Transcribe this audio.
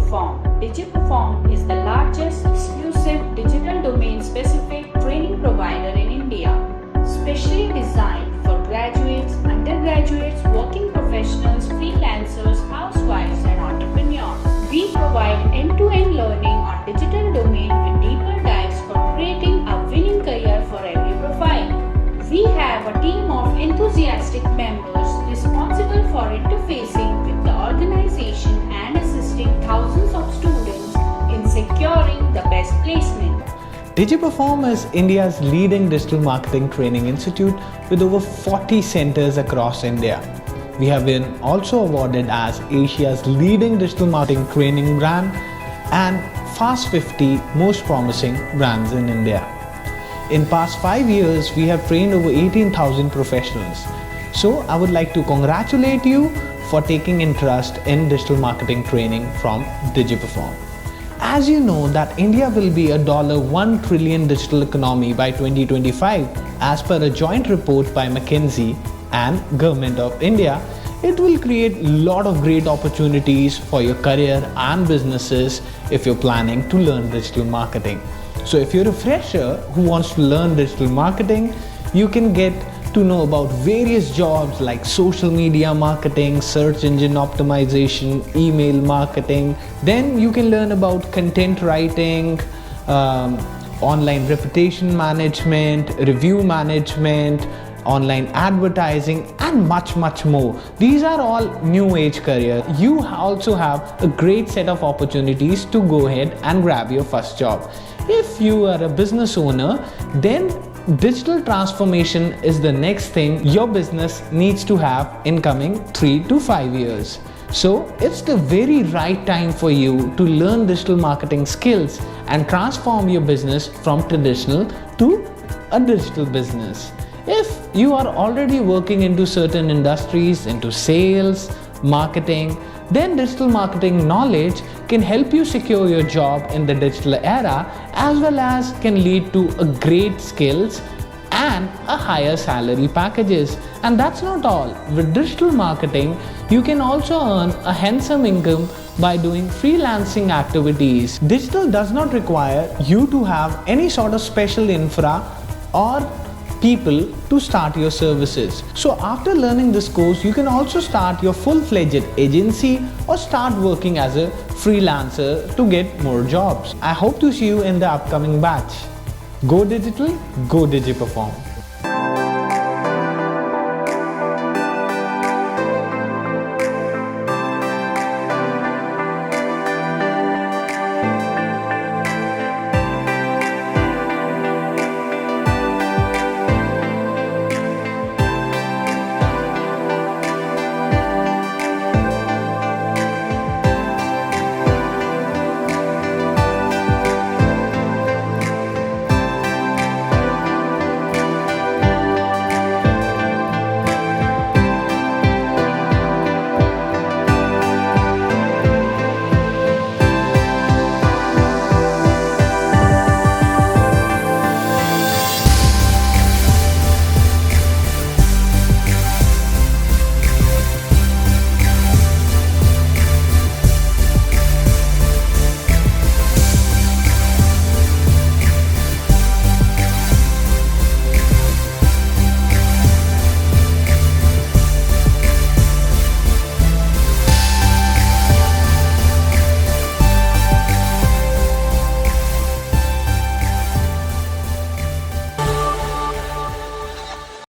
Digiperfom. Digiperfom is the largest exclusive digital domain-specific training provider in India, specially designed for graduates, undergraduates, working professionals, freelancers, housewives, and entrepreneurs. We provide end-to-end learning on digital domain with deeper dives for creating a winning career for every profile. We have a team of enthusiastic members responsible for interfacing with the organization and assisting thousands of students in securing the best placement. Digiperform is India's leading digital marketing training institute with over 40 centers across India. We have been also awarded as Asia's leading digital marketing training brand and Fast 50 most promising brands in India. In past 5 years, we have trained over 18,000 professionals. So I would like to congratulate you for taking interest in digital marketing training from Digiperform. As you know that India will be a $1 trillion digital economy by 2025 as per a joint report by McKinsey and Government of India, it will create a lot of great opportunities for your career and businesses if you're planning to learn digital marketing. So if you're a fresher who wants to learn digital marketing, you can get to know about various jobs like social media marketing, search engine optimization, email marketing. Then you can learn about content writing, online reputation management, review management, online advertising, and much more. These are all new age careers. You also have a great set of opportunities to go ahead and grab your first job. If you are a business owner, then digital transformation is the next thing your business needs to have in coming 3 to 5 years. So it's the very right time for you to learn digital marketing skills and transform your business from traditional to a digital business. If you are already working into certain industries, into sales, marketing, then digital marketing knowledge can help you secure your job in the digital era, as well as can lead to a great skills and a higher salary packages. And that's not all. With digital marketing, you can also earn a handsome income by doing freelancing activities. Digital does not require you to have any sort of special infra or people to start your services. So after learning this course, you can also start your full-fledged agency or start working as a freelancer to get more jobs. I hope to see you in the upcoming batch. Go digital, go Digiperform.